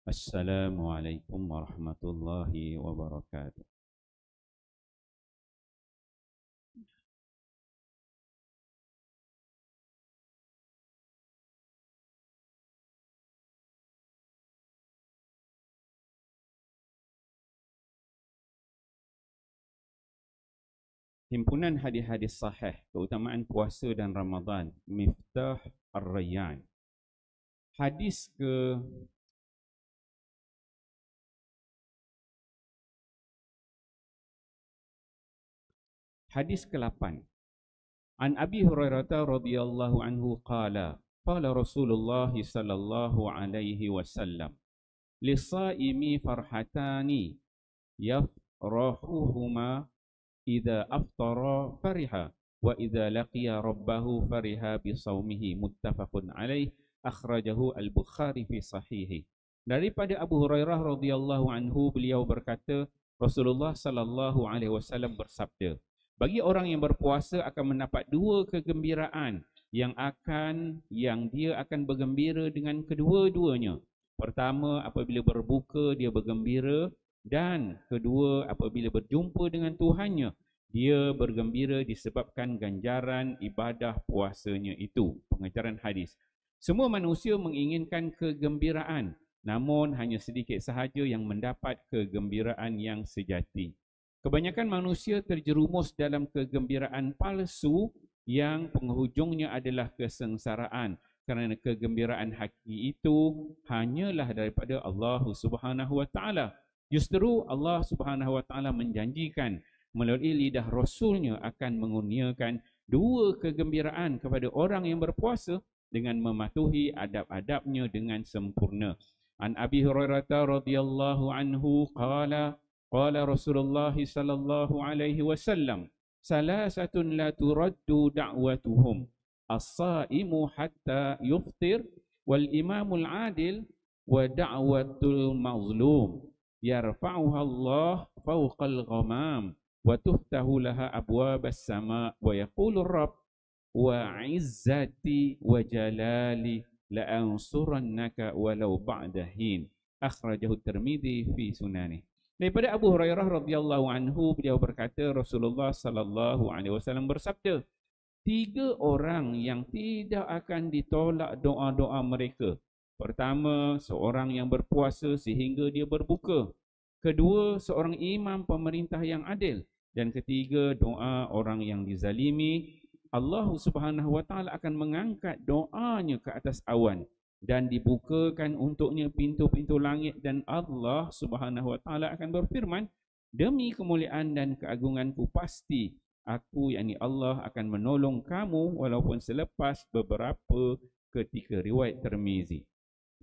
Assalamualaikum warahmatullahi wabarakatuh. Himpunan hadis-hadis sahih keutamaan puasa dan Ramadan, Miftah Ar-Rayyan. Hadis ke Hadis ke-8. An Abi Hurairah radhiyallahu anhu qala Rasulullah sallallahu alaihi wasallam lis-saimi farhatani yafrahuhuma idza aftara fariha wa idza laqiya rabbahu fariha bi saumihi, muttafaqun alaih, akhrajahu al-Bukhari fi sahihi. Daripada Abu Hurairah radhiyallahu anhu, beliau berkata, Rasulullah sallallahu alaihi wasallam bersabda, bagi orang yang berpuasa akan mendapat dua kegembiraan yang dia akan bergembira dengan kedua-duanya. Pertama, apabila berbuka dia bergembira, dan kedua, apabila berjumpa dengan Tuhannya, dia bergembira disebabkan ganjaran ibadah puasanya itu. Pengajaran hadis. Semua manusia menginginkan kegembiraan, namun hanya sedikit sahaja yang mendapat kegembiraan yang sejati. Kebanyakan manusia terjerumus dalam kegembiraan palsu yang penghujungnya adalah kesengsaraan, kerana kegembiraan hakiki itu hanyalah daripada Allah Subhanahu wa taala. Justru Allah Subhanahu wa taala menjanjikan melalui lidah Rasulnya akan mengurniakan dua kegembiraan kepada orang yang berpuasa dengan mematuhi adab-adabnya dengan sempurna. An Abi Hurairah radhiyallahu anhu qala Rasulullah sallallahu alaihi wasallam, salasatun la turaddu da'watuhum, as-saimu hatta yuftir, wal imamul adil, wa da'watul mazlum, yarfa'uha Allah fawqal ghamam, wa tuftahu laha abwabas sama, wa yaqulu rabb wa izzati wa jalali la ansurannaka walau ba'da hin, akhrajahu Tirmidzi fi sunani. Daripada Abu Hurairah radhiyallahu anhu, beliau berkata, Rasulullah sallallahu alaihi wasallam bersabda, tiga orang yang tidak akan ditolak doa-doa mereka. Pertama, seorang yang berpuasa sehingga dia berbuka. Kedua, seorang imam pemerintah yang adil. Dan ketiga, doa orang yang dizalimi. Allah Subhanahu wa taala akan mengangkat doanya ke atas awan dan dibukakan untuknya pintu-pintu langit, dan Allah Subhanahu wa taala akan berfirman, demi kemuliaan dan keagunganku pasti aku, yakni Allah, akan menolong kamu walaupun selepas beberapa ketika. Riwayat Tirmizi.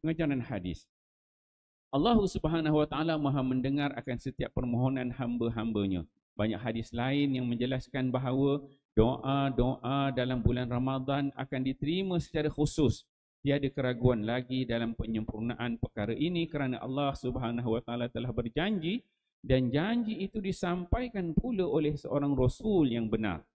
Pengajaran hadis. Allah Subhanahu wa taala Maha mendengar akan setiap permohonan hamba-hambanya. Banyak hadis lain yang menjelaskan bahawa doa-doa dalam bulan Ramadan akan diterima secara khusus. Tiada keraguan lagi dalam penyempurnaan perkara ini kerana Allah Subhanahu wa taala telah berjanji, dan janji itu disampaikan pula oleh seorang Rasul yang benar.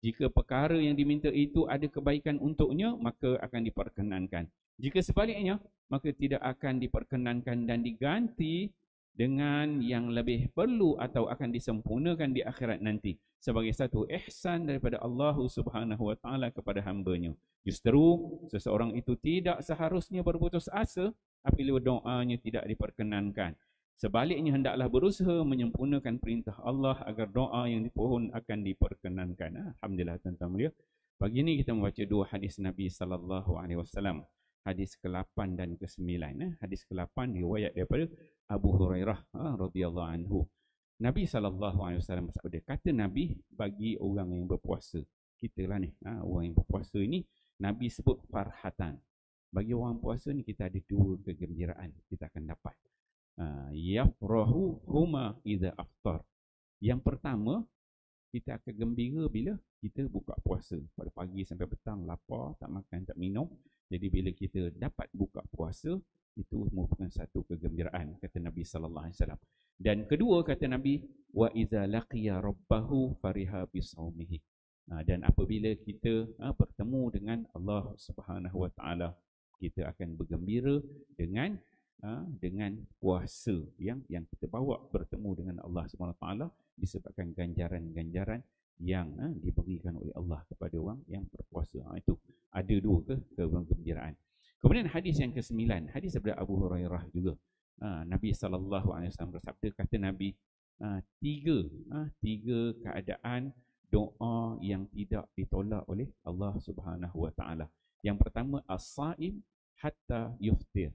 Jika perkara yang diminta itu ada kebaikan untuknya, maka akan diperkenankan. Jika sebaliknya, maka tidak akan diperkenankan dan diganti dengan yang lebih perlu atau akan disempurnakan di akhirat nanti sebagai satu ihsan daripada Allah Subhanahu wa taala kepada hamba-Nya. Justru seseorang itu tidak seharusnya berputus asa apabila doanya tidak diperkenankan. Sebaliknya, hendaklah berusaha menyempurnakan perintah Allah agar doa yang dipohon akan diperkenankan. Alhamdulillah tuan-tuan mulia. Pagi ini kita membaca dua hadis Nabi sallallahu alaihi wasallam. Hadis ke-8 dan ke-9. Hadis ke-8 riwayat daripada Abu Hurairah radhiyallahu anhu. Nabi sallallahu alaihi wasallam bersabda, kata Nabi bagi orang yang berpuasa, kita lah ni, orang yang berpuasa ini Nabi sebut farhatan. Bagi orang puasa ni kita ada dua kegembiraan kita akan dapat. Yafrahu huma idza aftar. Yang pertama, kita akan gembira bila kita buka puasa. Pada pagi sampai petang lapar, tak makan, tak minum. Jadi bila kita dapat buka puasa, itu merupakan satu kegembiraan, kata Nabi sallallahu alaihi wasallam. Dan kedua, kata Nabi, wa idza laqiya rabbahu fariha bisaumihi. Dan apabila kita bertemu dengan Allah Subhanahu wa taala, kita akan bergembira dengan dengan puasa yang kita bawa bertemu dengan Allah SWT disebabkan ganjaran-ganjaran yang diberikan oleh Allah kepada orang yang berpuasa. Itu ada dua kegembiraan. Kemudian hadis yang ke-9, hadis daripada Abu Hurairah juga. Nabi SAW bersabda, kata Nabi, tiga keadaan doa yang tidak ditolak oleh Allah Subhanahu Wa Taala. Yang pertama, as-saim hatta yuftir.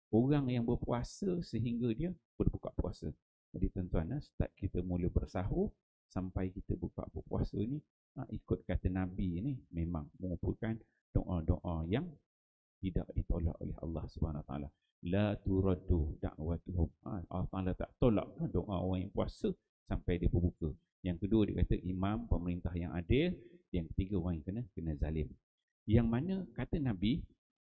Orang yang berpuasa sehingga dia berbuka puasa. Jadi tuan-tuan, start kita mula bersahur sampai kita buka berpuasa ni, ikut kata Nabi ni memang merupakan doa-doa yang tidak ditolak oleh Allah Subhanahu Wa Taala. La turaddu da'watuhum. Allah Taala tak tolak doa orang yang puasa sampai dia berbuka. Yang kedua dia kata imam pemerintah yang adil. Yang ketiga orang yang kena zalim. Yang mana kata Nabi,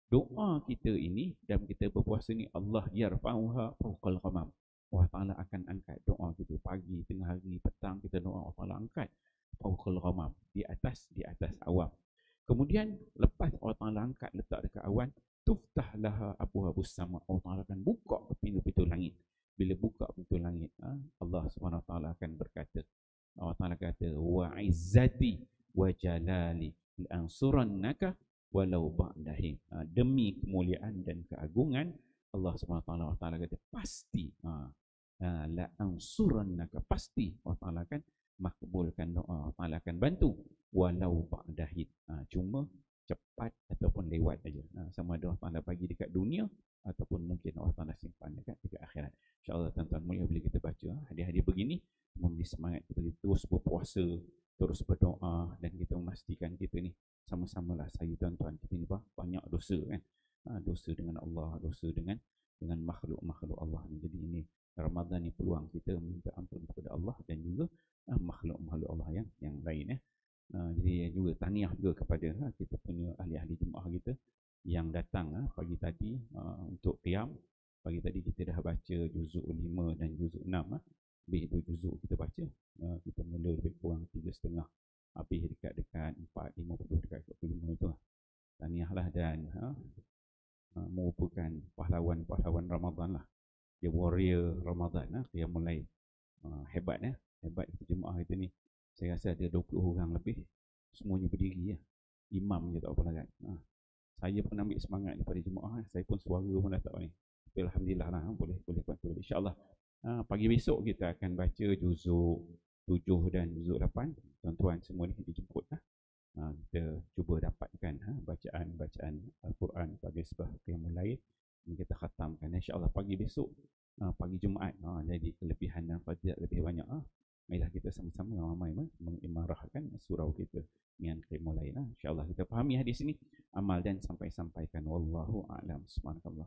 doa kita ini dan kita berpuasa ni Allah yarfa'uha fawqal ghamam. Allah Taala akan angkat doa kita pagi, tengah hari, petang kita doa Allah Taala angkat fawqal ghamam, di atas awan. Kemudian lepas Allah Taala angkat letak dekat awan, tuftah laha abwaabus sama. Allah Taala akan buka pintu-pintu langit. Bila buka pintu langit, Allah Subhanahu Taala akan berkata, Allah Taala kata, wa izzati wa jalali lansurannaka walau ba'dahin. Demi kemuliaan dan keagungan Allah Subhanahu Taala, Allah Taala kata pasti la ansurannaka, pasti Allah Taala akan makbulkan doa, Allah Taala akan bantu walau ba'dahin. Cuma cepat ataupun lewat aja. Sama ada Allah Taala bagi dekat dunia ataupun mungkin Allah Taala simpan dekat akhirat. InsyaAllah tuan-tuan mulia bila kita baca hadis-hadis begini, memberi semangat kita terus berpuasa, terus berdoa, dan kita memastikan kita ni sama-samalah saya tuan-tuan, kita ni banyak dosa kan. Dosa dengan Allah, dosa dengan makhluk-makhluk Allah ni. Jadi ini Ramadan ni peluang kita minta ampun kepada Allah dan juga makhluk-makhluk Allah yang lain. Jadi juga tahniah juga kepada kita punya ahli-ahli jemaah kita yang datang pagi tadi untuk qiyam. Pagi tadi kita dah baca juzuk 5 dan juzuk 6. Habis itu juzuk kita baca, kita mula lebih kurang 3.5, habis dekat-dekat 4.50 dekat 45 itu. Tahniahlah dan merupakan pahlawan-pahlawan Ramadan lah. Dia warrior Ramadan dia mulai hebat hebat jemaah kita ni. Saya rasa ada 20 orang lebih, semuanya berdiri imam je tak apa larat. Saya pun ambil semangat daripada jemaah, saya pun suara pun dah tak ni. Tapi alhamdulillah lah, boleh bantu. InsyaAllah pagi besok kita akan baca juzuk 7 dan juzuk 8. Tuan-tuan semua ni dijemput kita cuba dapatkan bacaan Al-Quran pada sebab yang lain kita khatamkan insyaAllah pagi besok, pagi Jumaat. Jadi kelebihan dan fadilat lebih banyak. Marilah kita sama-sama ramai mengimarahkan surau kita dengan qiyamul lail. InsyaAllah kita fahami hadis ini, amal dan sampaikan. Wallahu a'lam. Subhanallah.